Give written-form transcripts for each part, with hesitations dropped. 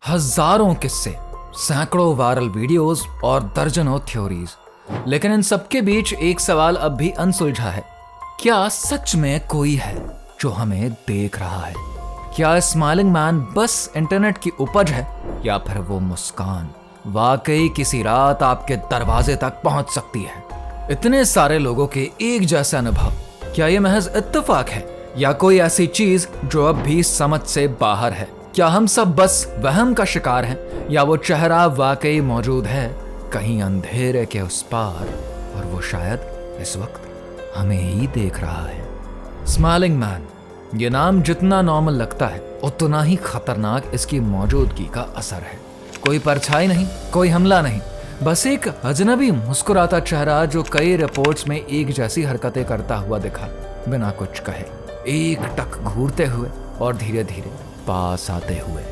हजारों किस्से, सैकड़ों वायरल वीडियोस और दर्जनों थ्योरीज, लेकिन इन सबके बीच एक सवाल अब भी अनसुलझा है। क्या सच में कोई है जो हमें देख रहा है? क्या स्माइलिंग मैन बस इंटरनेट की उपज है, या फिर वो मुस्कान वाकई किसी रात आपके दरवाजे तक पहुंच सकती है? इतने सारे लोगों के एक जैसे अनुभव, क्या ये महज इत्तेफाक है या कोई ऐसी चीज जो अब भी समझ से बाहर है? क्या हम सब बस वहम का शिकार हैं, या वो चेहरा वाकई मौजूद है कहीं अंधेरे के उस पार, और वो शायद इस वक्त हमें ही देख रहा है? स्माइलिंग मैन, ये नाम जितना नॉर्मल लगता है उतना ही खतरनाक इसकी मौजूदगी का असर है। कोई परछाई नहीं, कोई हमला नहीं, बस एक अजनबी मुस्कुराता चेहरा जो कई रिपोर्ट्स में एक जैसी हरकतें करता हुआ दिखा, बिना कुछ कहे, एक टक घूरते हुए और धीरे धीरे पास आते हुए।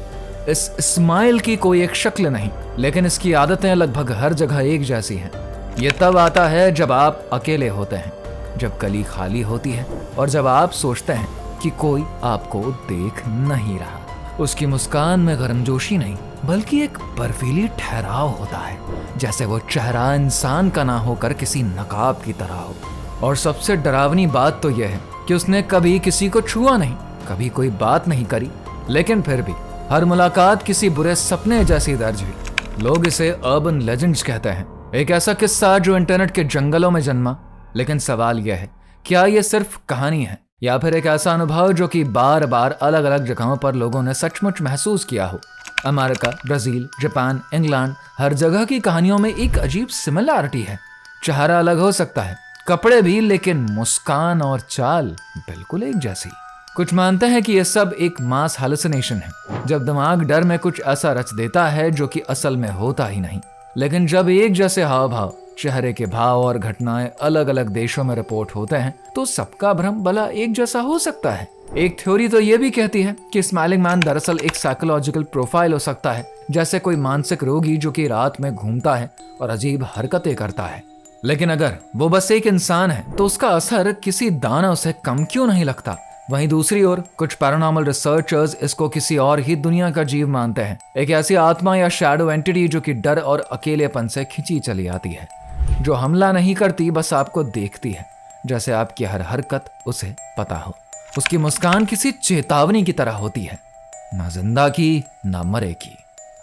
इस स्माइल की कोई एक शक्ल नहीं, लेकिन इसकी आदतें लगभग हर जगह एक जैसी हैं। ये तब आता है जब आप अकेले होते हैं, जब गली खाली होती है और जब आप सोचते हैं कि कोई आपको देख नहीं रहा। उसकी मुस्कान में गर्मजोशी नहीं, बल्कि एक बर्फीली ठहराव होता है, जैसे वो चेहरा इंसान का ना होकर किसी नकाब की तरह हो। और सबसे डरावनी बात तो यह है कि उसने कभी किसी को छुआ नहीं, कभी कोई बात नहीं करी, लेकिन फिर भी हर मुलाकात किसी बुरे सपने जैसी दर्ज हुई। लोग इसे अर्बन लेजेंड्स कहते हैं, एक ऐसा किस्सा जो इंटरनेट के जंगलों में जन्मा। लेकिन सवाल यह है, क्या यह सिर्फ कहानी है, या फिर एक ऐसा अनुभव जो कि बार बार अलग अलग जगहों पर लोगों ने सचमुच महसूस किया हो? अमेरिका, ब्राजील, जापान, इंग्लैंड, हर जगह की कहानियों में एक अजीब सिमिलैरिटी है। चेहरा अलग हो सकता है, कपड़े भी, लेकिन मुस्कान और चाल बिल्कुल एक जैसी। कुछ मानते हैं कि यह सब एक मास हैलुसिनेशन है, जब दिमाग डर में कुछ ऐसा रच देता है जो कि असल में होता ही नहीं। लेकिन जब एक जैसे हाव भाव, चेहरे के भाव और घटनाएं अलग अलग देशों में रिपोर्ट होते हैं, तो सबका भ्रम भला एक जैसा हो सकता है। एक थ्योरी तो यह भी कहती है कि स्माइलिंग मैन दरअसल एक साइकोलॉजिकल प्रोफाइल हो सकता है, जैसे कोई मानसिक रोगी जो कि रात में घूमता है और अजीब हरकतें करता है। लेकिन अगर वो बस एक इंसान है, तो उसका असर किसी दानव से कम क्यों नहीं लगता? वहीं दूसरी ओर कुछ पैरानॉर्मल रिसर्चर्स इसको किसी और ही दुनिया का जीव मानते हैं, एक ऐसी आत्मा या शैडो एंटिटी जो कि डर और अकेलेपन से खिंची चली आती है, जो हमला नहीं करती, बस आपको देखती है, जैसे आपकी हर हरकत उसे पता हो। उसकी मुस्कान किसी चेतावनी की तरह होती है, ना जिंदा की ना मरे की।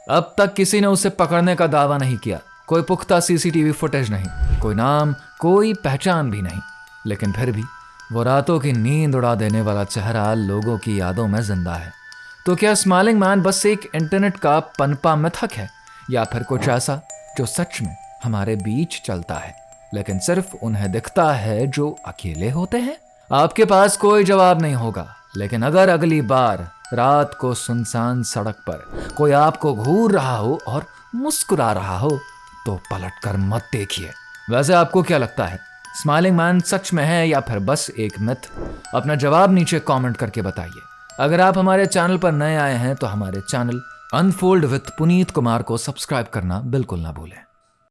अब तक किसी ने उसे पकड़ने का दावा नहीं किया, कोई पुख्ता सीसीटीवी फुटेज नहीं, कोई नाम, कोई पहचान भी नहीं, लेकिन फिर भी वो रातों की नींद उड़ा देने वाला चेहरा लोगों की यादों में जिंदा है। तो क्या स्माइलिंग मैन बस एक इंटरनेट का पनपा मिथक है, या फिर कुछ ऐसा जो सच में हमारे बीच चलता है, लेकिन सिर्फ उन्हें दिखता है जो अकेले होते हैं? आपके पास कोई जवाब नहीं होगा, लेकिन अगर अगली बार रात को सुनसान सड़क पर कोई आपको घूर रहा हो और मुस्कुरा रहा हो, तो पलटकर मत देखिए। वैसे आपको क्या लगता है, स्माइलिंग मैन सच में है या फिर बस एक मिथ? अपना जवाब नीचे कमेंट करके बताइए। अगर आप हमारे चैनल पर नए आए हैं तो हमारे channel unfold with Puneet Kumar को सब्सक्राइब करना बिल्कुल ना भूलें।